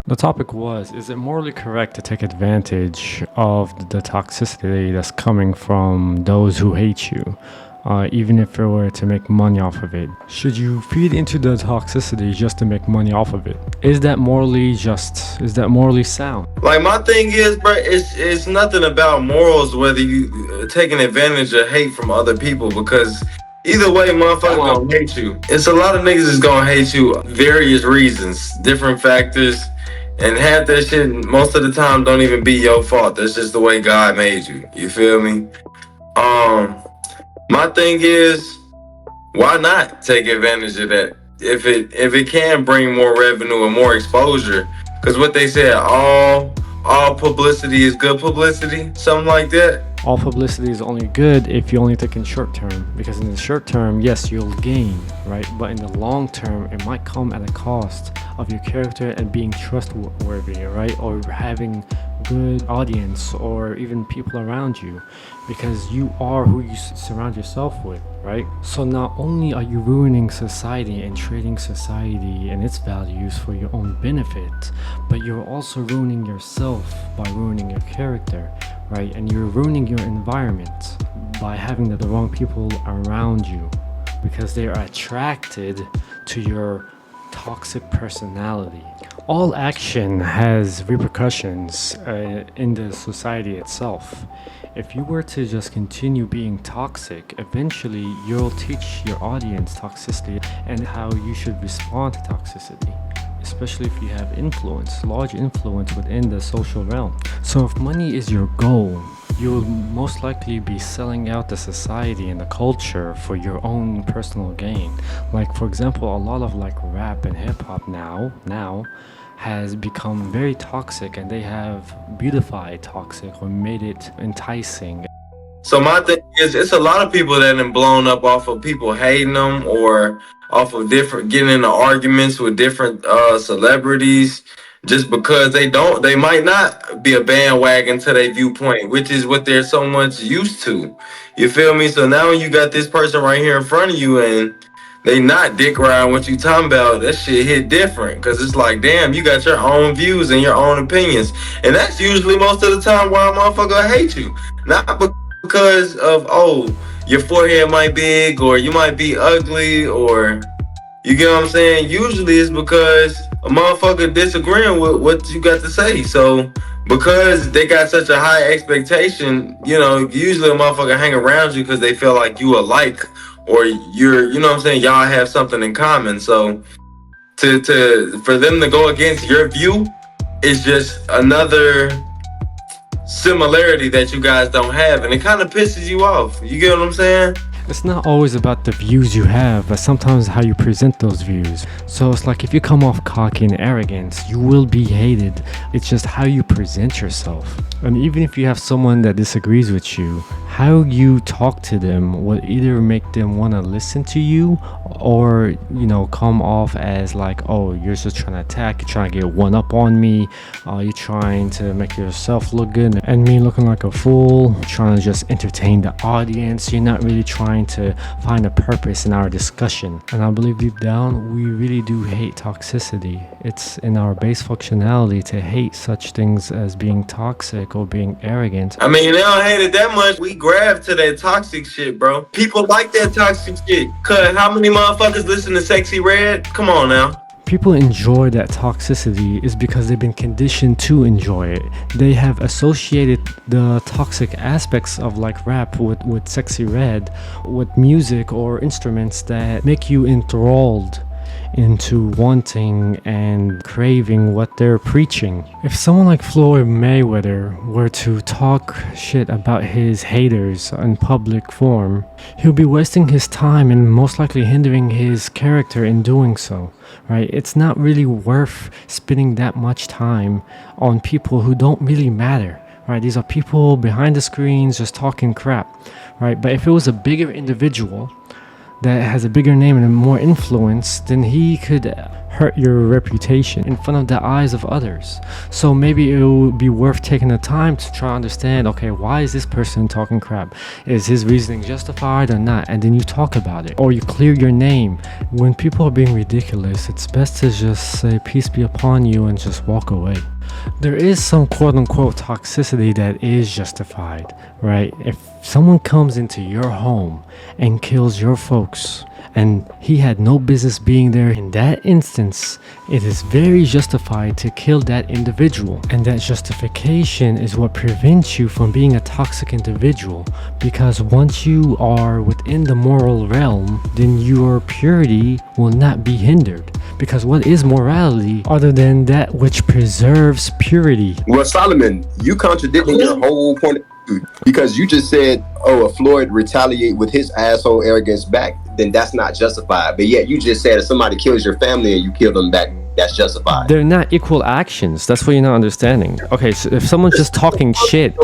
The topic was, is it morally correct to take advantage of the toxicity that's coming from those who hate you, even if it were to make money off of it? Should you feed into the toxicity just to make money off of it? Is that morally just? Is that morally sound? Like my thing is, bro, it's nothing about morals whether you taking advantage of hate from other people because either way, motherfucker gonna hate you. It's a lot of niggas is gonna hate you, various reasons, different factors, and half that shit most of the time don't even be your fault. That's just the way God made you. You feel me? My thing is, why not take advantage of that if it can bring more revenue and more exposure? Because what they said, all publicity is good publicity, something like that. All publicity is only good if you only take in short term, because in the short term, yes, you'll gain, right? But in the long term, it might come at a cost of your character and being trustworthy, right? Or having good audience or even people around you, because you are who you surround yourself with, right? So not only are you ruining society and trading society and its values for your own benefit, but you're also ruining yourself by ruining your character, right? And you're ruining your environment by having the wrong people around you, because they are attracted to your toxic personality. All action has repercussions in the society itself. If you were to just continue being toxic, eventually you'll teach your audience toxicity and how you should respond to toxicity, especially if you have influence, large influence within the social realm. So if money is your goal, you will most likely be selling out the society and the culture for your own personal gain. Like, for example, a lot of like rap and hip hop now has become very toxic, and they have beautified toxic or made it enticing. So my thing is, it's a lot of people that have blown up off of people hating them or off of getting into arguments with different celebrities just because they might not be a bandwagon to their viewpoint, which is what they're so much used to. You feel me? So now when you got this person right here in front of you and they not dick riding what you talking about, that shit hit different. Cause it's like, damn, you got your own views and your own opinions. And that's usually most of the time why a motherfucker hate you. Not because of, oh, your forehead might be big or you might be ugly or, you get what I'm saying? Usually it's because a motherfucker disagreeing with what you got to say. So because they got such a high expectation, usually a motherfucker hang around you because they feel like you alike or you're, you know what I'm saying, y'all have something in common. So for them to go against your view is just another similarity that you guys don't have, and it kind of pisses you off. You get what I'm saying? It's not always about the views you have, but sometimes how you present those views. So it's like if you come off cocky and arrogant, you will be hated. It's just how you present yourself. And even if you have someone that disagrees with you, how you talk to them will either make them want to listen to you or, come off as like, oh, you're just trying to attack, you're trying to get one up on me, you're trying to make yourself look good and me looking like a fool, trying to just entertain the audience. You're not really trying to find a purpose in our discussion. And I believe deep down, we really do hate toxicity. It's in our base functionality to hate such things as being toxic or being arrogant. I mean, they don't hate it that much. We grab to that toxic shit, bro. People like that toxic shit. Cause how many motherfuckers listen to Sexy Red? Come on now. People enjoy that toxicity is because they've been conditioned to enjoy it. They have associated the toxic aspects of like rap with Sexy Red, with music or instruments that make you enthralled into wanting and craving what they're preaching. If someone like Floyd Mayweather were to talk shit about his haters in public form, he'll be wasting his time and most likely hindering his character in doing so, right? It's not really worth spending that much time on people who don't really matter, right? These are people behind the screens just talking crap, right? But if it was a bigger individual that has a bigger name and more influence, then he could hurt your reputation in front of the eyes of others. So maybe it would be worth taking the time to try to understand, okay, why is this person talking crap? Is his reasoning justified or not? And then you talk about it, or you clear your name. When people are being ridiculous, it's best to just say peace be upon you and just walk away. There is some quote-unquote toxicity that is justified, right? If someone comes into your home and kills your folks and he had no business being there, in that instance, it is very justified to kill that individual. And that justification is what prevents you from being a toxic individual, because once you are within the moral realm, then your purity will not be hindered. Because what is morality other than that which preserves purity? Well, Solomon, you contradicting your whole point of view, because you just said, oh, if Floyd retaliate with his asshole arrogance back, then that's not justified. But yet you just said if somebody kills your family and you kill them back, that's justified. They're not equal actions. That's what you're not understanding. Okay, so if someone's just talking shit,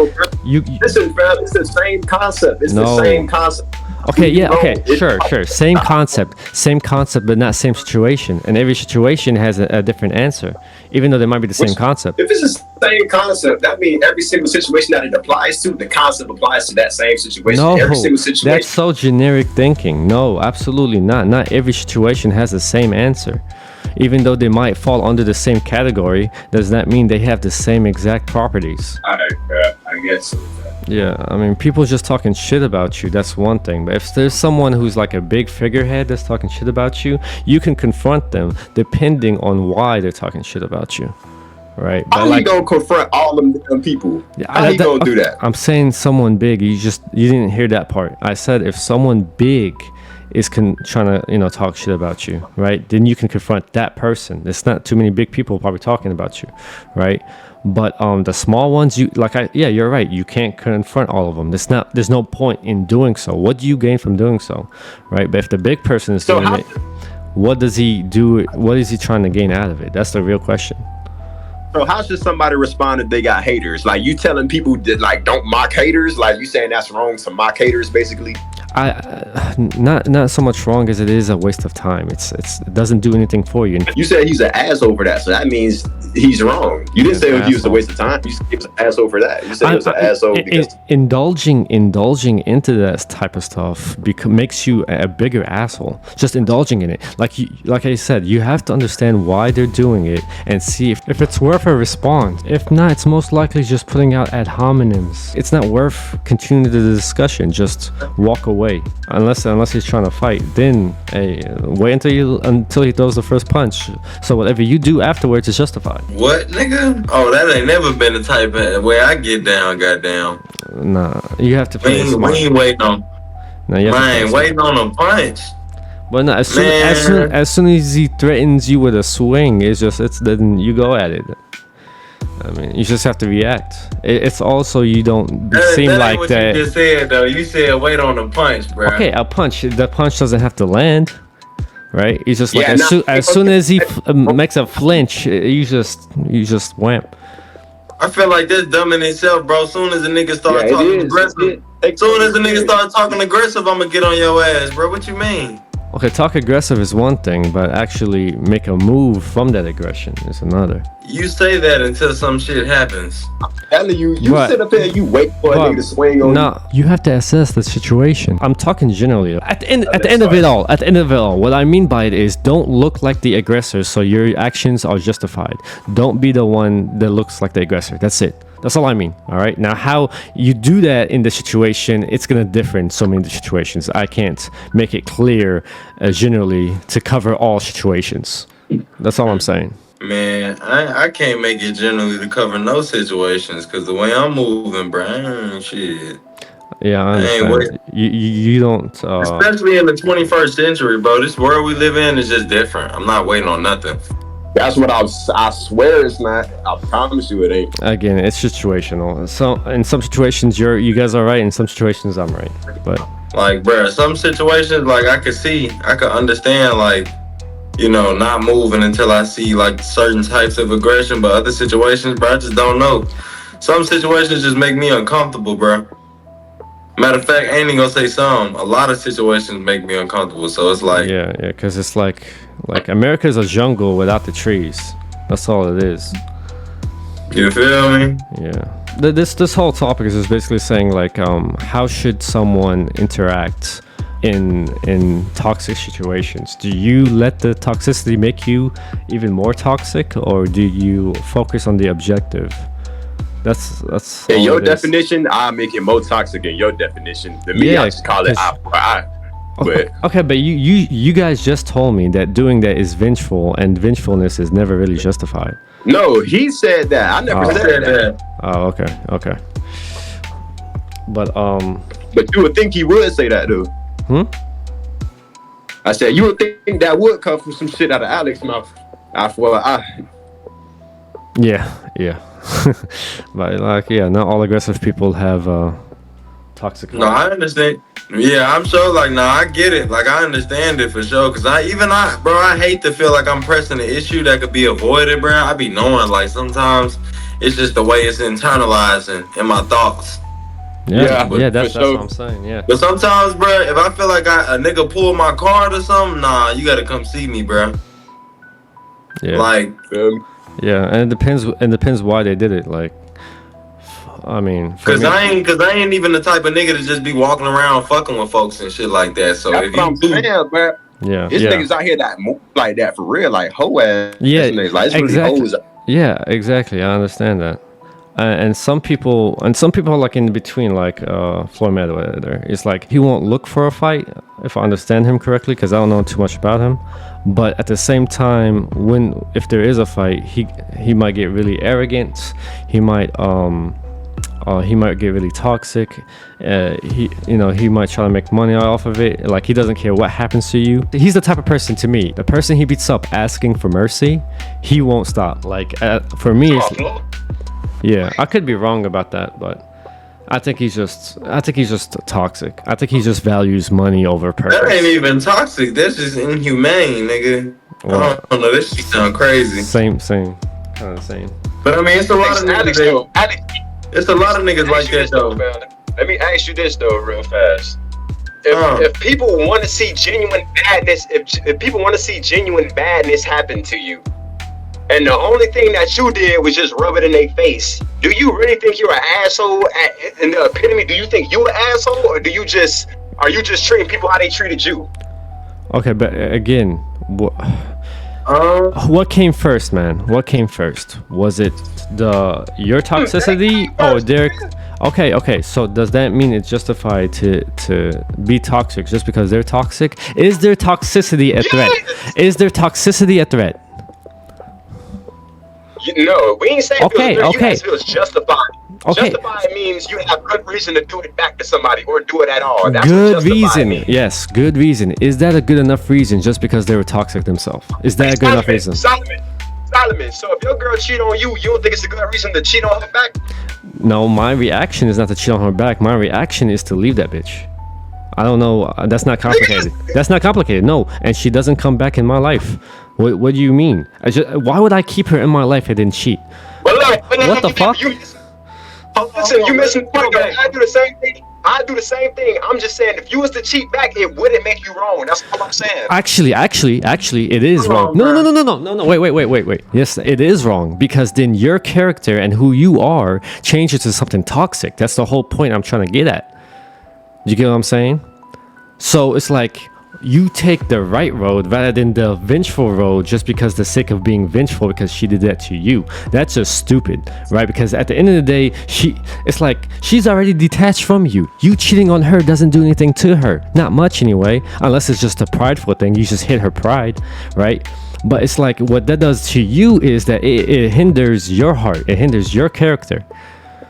Listen, bro, it's the same concept. It's No. the same concept. okay, yeah, No, okay, it's- sure. Same concept, but not same situation. And every situation has a different answer, even though they might be the same concept. If it's the same concept, that means every single situation that it applies to, the concept applies to that same situation. No, Every single situation. that's so generic thinking. No, absolutely not. Not every situation has the same answer. Even though they might fall under the same category, does that mean they have the same exact properties? I guess so. Yeah, I mean, people just talking shit about you, that's one thing. But if there's someone who's like a big figurehead that's talking shit about you, you can confront them depending on why they're talking shit about you, right? How he gonna confront all them people? How he gonna do that? I'm saying someone big. You didn't hear that part. I said if someone big is trying to talk shit about you, right? Then you can confront that person. There's not too many big people probably talking about you, right? But the small ones, you're right. You can't confront all of them. There's no point in doing so. What do you gain from doing so, right? But if the big person is doing it, what does he do? What is he trying to gain out of it? That's the real question. So how should somebody respond if they got haters? Like you telling people that like don't mock haters? Like you saying that's wrong to mock haters, basically? Not so much wrong as it is a waste of time. It doesn't do anything for you. You said he's an asshole for that, so that means he's wrong. You didn't say he was a waste of time. You said he was an asshole for that. You said he was an asshole because indulging into that type of stuff makes you a bigger asshole. Just indulging in it, like I said, you have to understand why they're doing it and see if it's worth a response. If not, it's most likely just putting out ad hominems. It's not worth continuing the discussion. Just walk away. Unless he's trying to fight, then wait until he throws the first punch. So whatever you do afterwards is justified. What, nigga? Oh, that ain't never been the type of way I get down, goddamn. Nah, you have to play it smart. We ain't waiting on. Nah, you have to play it Man, smart. waiting on a punch. But no, as soon as he threatens you with a swing, then you go at it. I mean, you just have to react. It's also you don't seem that like ain't what that. You just said though. You said wait on the punch, bro. Okay, a punch. The punch doesn't have to land, right? It's just like Yeah, as soon as he makes a flinch, you just wham. I feel like that's dumb in itself, bro. Soon as a nigga start talking aggressive, soon as a nigga start talking aggressive, I'ma get on your ass, bro. What you mean? Okay, talk aggressive is one thing, but actually make a move from that aggression is another. You say that until some shit happens. telling you, But- sit up there and you wait for a but- nigga to swing on No, you have to assess the situation. I'm talking generally. At the end of it all, what I mean by it is don't look like the aggressor so your actions are justified. Don't be the one that looks like the aggressor. That's it. That's all I mean. All right. Now, how you do that in the situation, it's gonna differ in so many situations. I can't make it clear generally to cover all situations. That's all I'm saying. Man, I can't make it generally to cover no situations because the way I'm moving, bro, shit. Yeah, I ain't understand. You don't. Especially in the 21st century, bro. This world we live in is just different. I'm not waiting on nothing. That's what I swear it's not. I promise you it ain't. Again, it's situational. So in some situations you guys are right, in some situations I'm right. But Like, bro, some situations, like, I could understand, like, you know, not moving until I see, like, certain types of aggression. But other situations, bro, I just don't know. Some situations just make me uncomfortable, bro. Matter of fact, I ain't even gonna say some. A lot of situations make me uncomfortable. So it's like, Yeah, because it's like America is a jungle without the trees. That's all it is. you feel me? Yeah. This whole topic is just basically saying like how should someone interact in toxic situations? Do you let the toxicity make you even more toxic, or do you focus on the objective? That's In all your it is. definition, I make it more toxic in your definition. To me, Yeah, I just call it 'cause- eye for eye. But Okay, but you guys just told me that doing that is vengeful, and vengefulness is never really justified. no, he said that. I never Oh. I said said that. that. Oh, okay. But But you would think he would say that, though. I said you would think that would come from some shit out of Alex's mouth. Eye for eye. yeah. But like, yeah, not all aggressive people have toxic. No, I understand. Yeah, I'm sure. Like, nah, I get it. Like, I understand it for sure. Cause bro, I hate to feel like I'm pressing an issue that could be avoided, bro. I be knowing like sometimes it's just the way it's internalizing in my thoughts. Yeah, but that's for sure. what I'm saying. Yeah. But sometimes, bro, if I feel like a nigga pulled my card or something, nah, you gotta come see me, bro. Yeah. Like, Yeah, and it depends why they did it. Like, I mean, for cause me- I ain't even the type of nigga to just be walking around fucking with folks and shit like that. So that's if what I'm you do, saying, bro. yeah, There's yeah, niggas out here that move like that for real, like hoe ass. Yeah, niggas. Like, it's really exactly. hoes. yeah, exactly. I understand that. And some people are like in between, like Floyd Mayweather. It's like he won't look for a fight, if I understand him correctly, because I don't know too much about him. But at the same time, if there is a fight, he might get really arrogant. He might get really toxic. He might try to make money off of it. Like, he doesn't care what happens to you. He's the type of person, to me, the person he beats up asking for mercy, he won't stop. Like, for me, it's, yeah, I could be wrong about that, but I think he's just toxic. I think he just values money over purpose. that ain't even toxic. That's just inhumane, nigga. Well, I don't know. This shit sound crazy. Same, kind of same. But I mean, it's a lot of Alex, niggas. though, Alex, It's a lot of niggas like that though. Let me ask you this though, real fast. Uh. If people want to see genuine badness, if people want to see genuine badness happen to you, and the only thing that you did was just rub it in their face, do you really think you're an asshole? In the epitome, do you think you an asshole, or are you just treating people how they treated you? Okay, but again, what came first, man? What came first? Was it your toxicity or their? Okay. So does that mean it's justified to be toxic just because they're toxic? Is their toxicity a threat? Is their toxicity a threat? No, we ain't saying Okay, you okay. asked if it was justified. Okay. Justified means you have good reason to do it back to somebody or do it at all. That's what Good justified reason. means. Yes, good reason. Is that a good enough reason just because they were toxic themselves? Is that a good enough reason? Solomon. So if your girl cheat on you, you don't think it's a good reason to cheat on her back? No, my reaction is not to cheat on her back. My reaction is to leave that bitch. I don't know. That's not complicated. That's not complicated. No, and she doesn't come back in my life. What do you mean? Why would I keep her in my life and then cheat? But look, What the fuck? Listen, you missing the point. I do the same thing. I'm just saying, if you was to cheat back, it wouldn't make you wrong. That's all I'm saying. Actually, it is wrong. No. Wait. Yes, it is wrong because then your character and who you are changes to something toxic. That's the whole point I'm trying to get at. You get what I'm saying? So it's like you take the right road rather than the vengeful road just because the sake of being vengeful because she did that to you. That's just stupid, right? Because at the end of the day, it's like she's already detached from you. You cheating on her doesn't do anything to her. Not much anyway, unless it's just a prideful thing. You just hit her pride, right? But it's like what that does to you is that it hinders your heart. It hinders your character.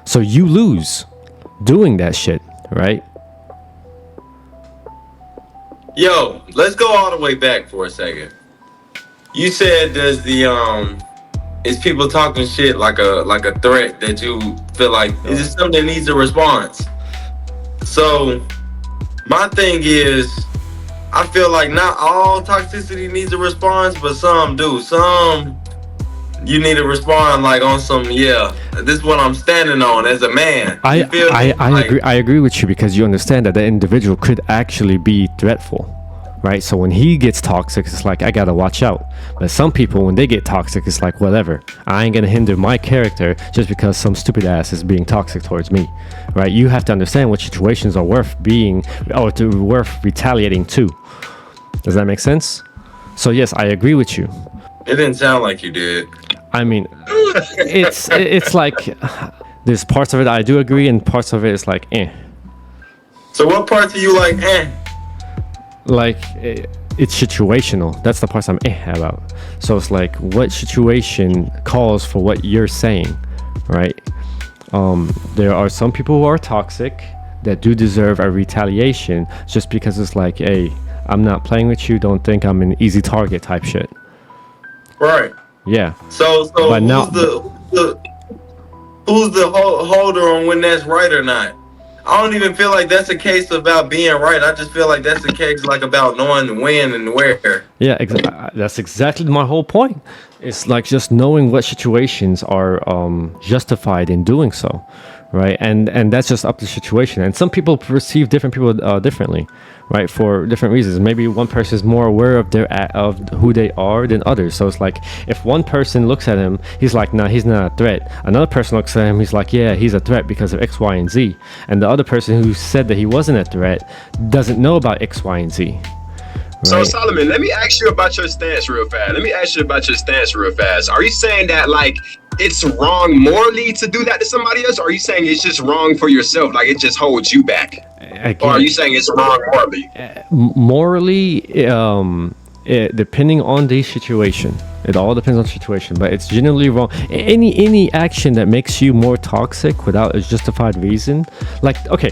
So you lose doing that shit, right? Yo, let's go all the way back for a second. You said is people talking shit like a threat that you feel like is it something that needs a response? So my thing is I feel like not all toxicity needs a response, but some do. Some you need to respond like on some this is what I'm standing on as a man. You feel me? I agree with you, because you understand that the individual could actually be threatful, right? So when he gets toxic, it's like, I gotta watch out. But some people, when they get toxic, it's like, whatever, I ain't gonna hinder my character just because some stupid ass is being toxic towards me, right? You have to understand what situations are worth worth retaliating to. Does that make sense? So yes, I agree with you. It didn't sound like you did. I mean, it's like, there's parts of it I do agree, and parts of it is like, eh. So what parts are you like, eh? Like, it's situational. That's the parts I'm about. So it's like, what situation calls for what you're saying, right? There are some people who are toxic that do deserve a retaliation, just because it's like, hey, I'm not playing with you, don't think I'm an easy target type shit. Right. Yeah. So But who's the holder on when that's right or not? I don't even feel like that's a case about being right. I just feel like that's a case like about knowing when and where. Yeah, that's exactly my whole point. It's like just knowing what situations are justified in doing so, right? And that's just up to the situation. And some people perceive different people differently, right? For different reasons. Maybe one person is more aware of who they are than others. So it's like, if one person looks at him, he's like, nah, he's not a threat. Another person looks at him, he's like, yeah, he's a threat because of X, Y, and Z. And the other person who said that he wasn't a threat doesn't know about X, Y, and Z. So Right. Solomon, let me ask you about your stance real fast. Are you saying that like it's wrong morally to do that to somebody else? Or are you saying it's just wrong for yourself? Like it just holds you back? Or are you saying it's wrong morally? Morally, depending on the situation, it all depends on the situation, but it's generally wrong. Any action that makes you more toxic without a justified reason, like, okay,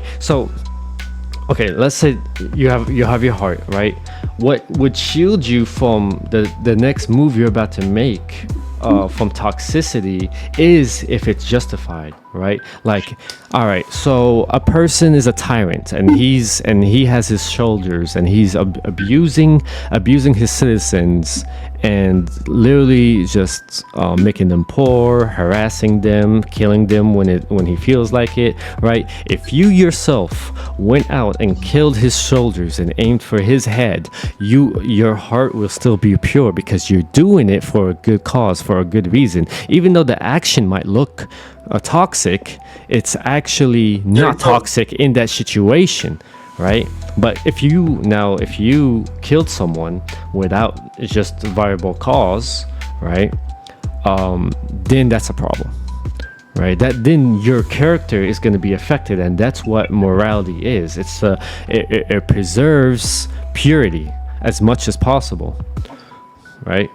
let's say you have your heart, right? What would shield you from the next move you're about to make from toxicity is if it's justified, right? Like, all right, so a person is a tyrant, and he has his shoulders, and he's abusing his citizens, and literally just making them poor, harassing them, killing them when he feels like it, right? If you yourself went out and killed his shoulders and aimed for his head, your heart will still be pure, because you're doing it for a good cause, for a good reason. Even though the action might look toxic, it's actually not toxic in that situation, right? But if you killed someone without just a viable cause, right, then that's a problem, right? Then your character is going to be affected, and that's what morality is. It preserves purity as much as possible, right?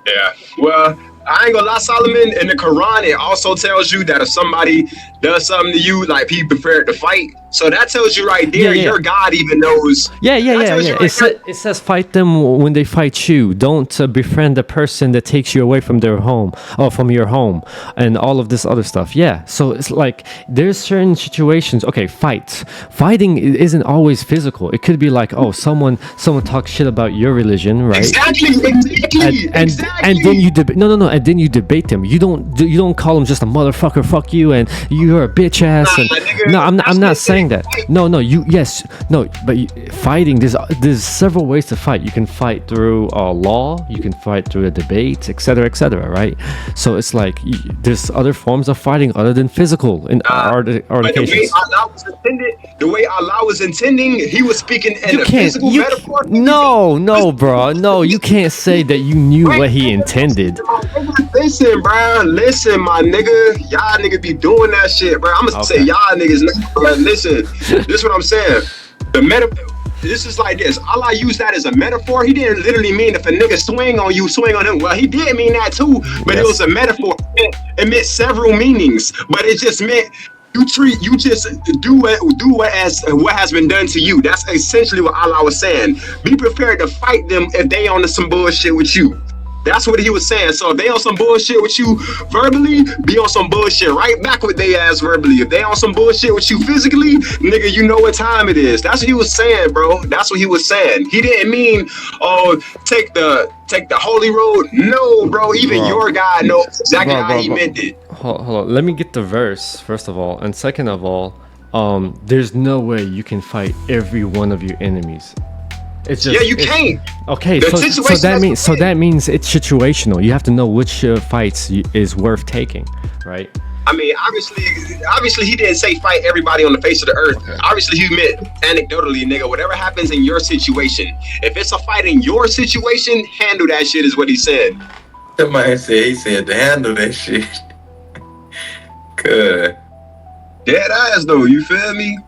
Yeah. Well, I ain't gonna lie, Solomon, in the Quran, it also tells you that if somebody does something to you, like be prepared to fight. So that tells you right there, your God even knows. Yeah. It says fight them when they fight you. Don't befriend the person that takes you away from their home, or from your home, and all of this other stuff. Yeah. So it's like, there's certain situations. Okay, fighting isn't always physical. It could be like, oh, someone talks shit about your religion, right? Exactly. And then you and then you debate them. You don't call them just a motherfucker, fuck you, and you're a bitch ass. I'm not saying that. But fighting, there's several ways to fight. You can fight through law, you can fight through a debate, etc., right? So it's like, there's other forms of fighting other than physical in cases. The way Allah was intending, he was speaking in a physical metaphor. No, bro. No, you can't say that you knew what he intended. Listen, bro. Listen, my nigga. Y'all niggas be doing that shit, bro. I'm gonna say y'all niggas. But listen, this is what I'm saying. The metaphor. This is like this. Allah used that as a metaphor. He didn't literally mean if a nigga swing on you, swing on him. Well, he did mean that too, but it was a metaphor. It meant several meanings, but it just meant you just do what has been done to you. That's essentially what Allah was saying. Be prepared to fight them if they on some bullshit with you. That's what he was saying. So if they on some bullshit with you verbally, be on some bullshit right back with they ass verbally. If they on some bullshit with you physically, nigga, you know what time it is. That's what he was saying, bro. That's what he was saying. He didn't mean, oh, take the holy road. No, bro. Even your God knows exactly how he meant it. Hold on. Let me get the verse first of all, and second of all, there's no way you can fight every one of your enemies. It's just, you can't. Okay, The so situation that means it's situational. You have to know which fights is worth taking, right? I mean, obviously, he didn't say fight everybody on the face of the earth. Okay. Obviously, he meant anecdotally, nigga. Whatever happens in your situation, if it's a fight in your situation, handle that shit. Is what he said. Somebody said he said to handle that shit. Good. Dead ass though. You feel me?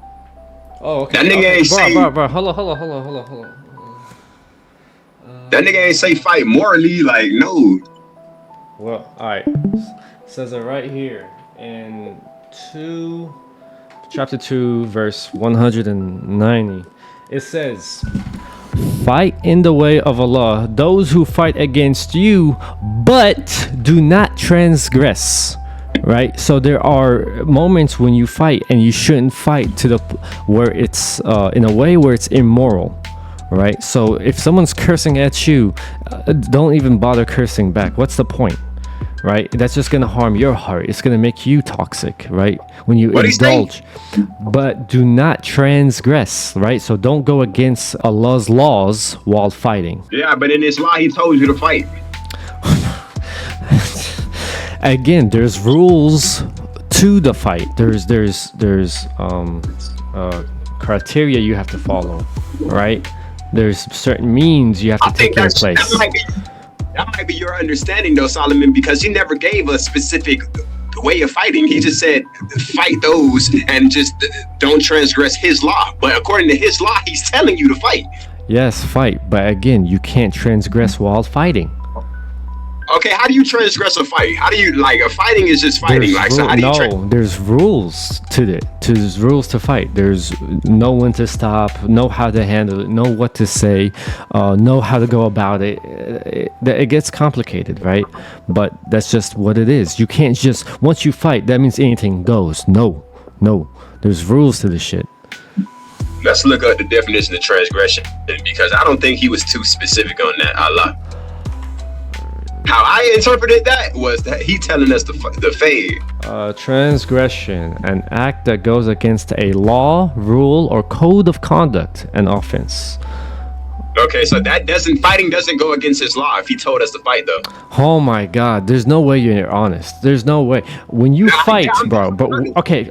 Oh, okay. That nigga ain't say. Bro, hold on. That nigga ain't say fight morally. Like no. Well, all right. Says it right here in chapter 2, verse 190. It says, "Fight in the way of Allah those who fight against you, but do not transgress." Right? So there are moments when you fight and you shouldn't fight to the where it's in a way where it's immoral. Right? So if someone's cursing at you, don't even bother cursing back. What's the point? Right? That's just gonna harm your heart. It's gonna make you toxic, right? When you indulge. But do not transgress, right? So don't go against Allah's laws while fighting. Yeah, but in his law, he told you to fight. Again, there's rules to the fight. There's criteria you have to follow, right? There's certain means you have to take in place. That might be your understanding though, Solomon, because he never gave a specific way of fighting. He just said fight those and just don't transgress his law. But according to his law, he's telling you to fight. Yes, fight, but again, you can't transgress while fighting. Okay, how do you transgress a fight? How do you fighting is just fighting? There's rules to it. There's rules to fight. There's know when to stop, know how to handle it, know what to say, know how to go about it. It gets complicated, right? But that's just what it is. You can't just once you fight, that means anything goes. No. There's rules to this shit. Let's look up the definition of transgression because I don't think he was too specific on that. Allah. How I interpreted that was that he telling us the fade. Transgression, an act that goes against a law, rule, or code of conduct, an offense. Okay, so fighting doesn't go against his law if he told us to fight though. Oh my God, there's no way you're honest. There's no way. When you fight, bro, but okay.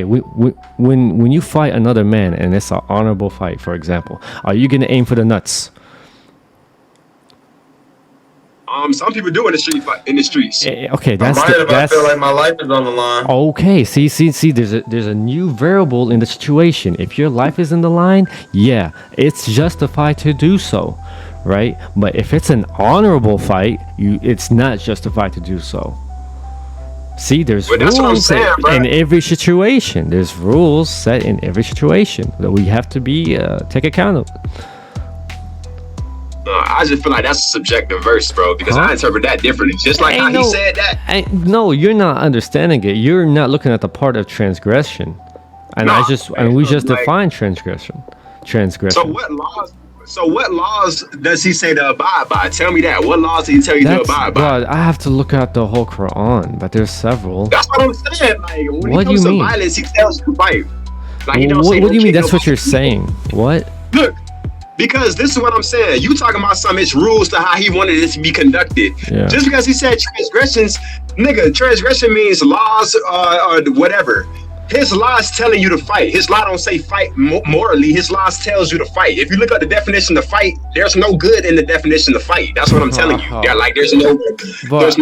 When you fight another man and it's an honorable fight, for example, are you gonna aim for the nuts? Some people do in the streets. Okay, that's I feel like my life is on the line. Okay, see. There's a new variable in the situation. If your life is in the line, yeah, it's justified to do so, right? But if it's an honorable fight, it's not justified to do so. See, there's rules in every situation. There's rules set in every situation that we have to take account of. I just feel like that's a subjective verse, bro, because I interpret that differently. Just like how he said that. No, you're not understanding it. You're not looking at the part of transgression. And we just defined transgression. So what laws does he say to abide by? Tell me that. What laws did he tell you to abide by? I have to look at the whole Quran, but there's several. That's what I'm saying. Like when what it comes to violence, he tells you to fight. Like he don't say what do you mean that's what you're saying? What? Look. Because this is what I'm saying. You talking about it's rules to how he wanted it to be conducted. Yeah. Just because he said transgressions, nigga, transgression means laws or whatever. His laws telling you to fight. His law don't say fight morally. His laws tells you to fight. If you look at the definition of fight, there's no good in the definition of fight. That's what I'm telling you. Yeah, like there's no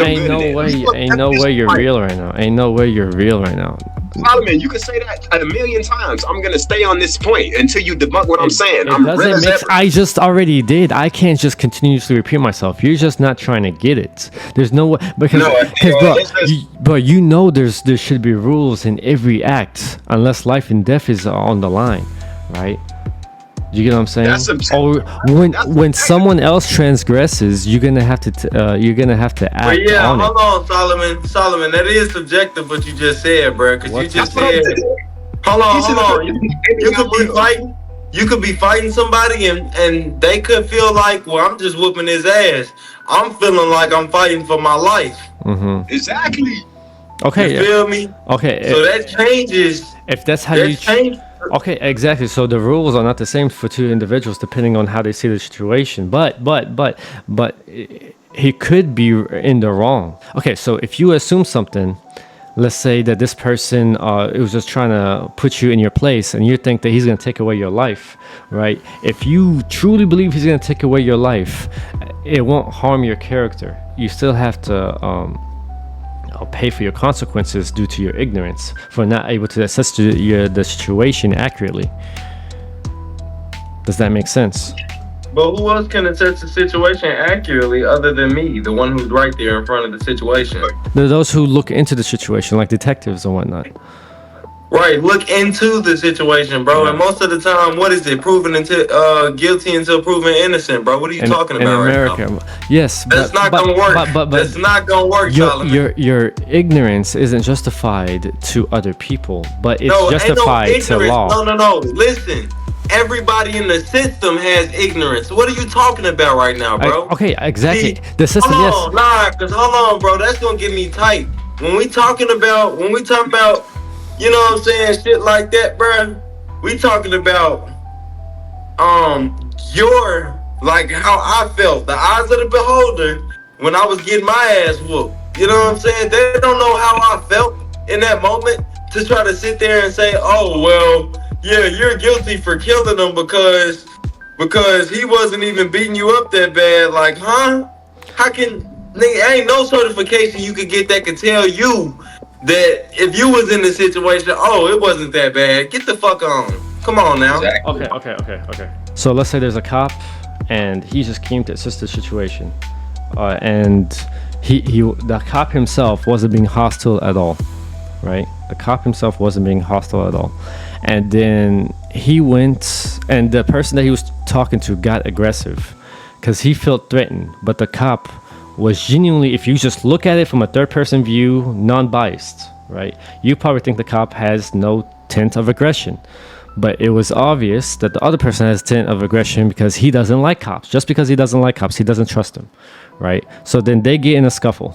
ain't no way you're real right now. Ain't no way you're real right now. Solomon, you can say that a million times. I'm gonna stay on this point until you debunk what I'm saying. I just already did. I can't just continuously repeat myself. You're just not trying to get it. There's no way but you know there should be rules in every act unless life and death is on the line, right? You get what I'm saying? That's subjective, Or bro. when That's when subjective. someone else transgresses, you're gonna have to act But yeah, on it. hold on, Solomon, that is subjective what you just said, bro. Because you What's just That's what I'm said, saying. hold on, He should hold have on. You could be fighting. You could be fighting somebody, and they could feel like, well, I'm just whooping his ass. I'm feeling like I'm fighting for my life. Exactly. Okay. You feel me? Okay. So that changes. If that's how That you. change. Okay, exactly. So the rules are not the same for two individuals depending on how they see the situation. But he could be in the wrong. Okay, so if you assume something, let's say that this person was just trying to put you in your place, and you think that he's going to take away your life, right? If you truly believe he's going to take away your life, it won't harm your character. You still have to pay for your consequences due to your ignorance for not able to assess the situation accurately. Does that make sense? But who else can assess the situation accurately other than me, the one who's right there in front of the situation? There are those who look into the situation, like detectives and whatnot. Right, look into the situation, bro. And most of the time, what is it? Proven until guilty until proven innocent, bro. What are you talking about in America? right now? Yes, That's not gonna work. But That's not gonna work, Solomon. your ignorance isn't justified to other people, but it's No, justified ain't no to ignorance. law. No. Listen, everybody in the system has ignorance. What are you talking about right now, bro? Okay, exactly. See, The system, hold yes. on, nah, cause hold on, bro. That's gonna get me tight. When we talking about, you know what I'm saying, shit like that, bro. We talking about, your, like how I felt, the eyes of the beholder when I was getting my ass whooped. You know what I'm saying? They don't know how I felt in that moment to try to sit there and say, oh, well, yeah, you're guilty for killing him because he wasn't even beating you up that bad. Like, huh? How can, nigga, ain't no certification you could get that could tell you that if you was in the situation, oh, it wasn't that bad. Get the fuck on. Come on now. Exactly. Okay. So let's say there's a cop, and he just came to assist the situation, and the cop himself wasn't being hostile at all, right? The cop himself wasn't being hostile at all, and then he went, and the person that he was talking to got aggressive, because he felt threatened, but the cop was genuinely, if you just look at it from a third-person view, non-biased, right? You probably think the cop has no tint of aggression. But it was obvious that the other person has a tint of aggression because he doesn't like cops. Just because he doesn't like cops, he doesn't trust them, right? So then they get in a scuffle,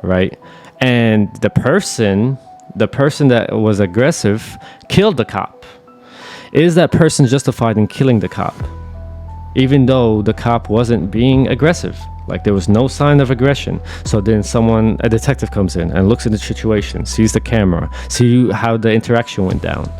right? And the person that was aggressive killed the cop. Is that person justified in killing the cop? Even though the cop wasn't being aggressive, like there was no sign of aggression. So then a detective comes in and looks at the situation, sees the camera, see how the interaction went down.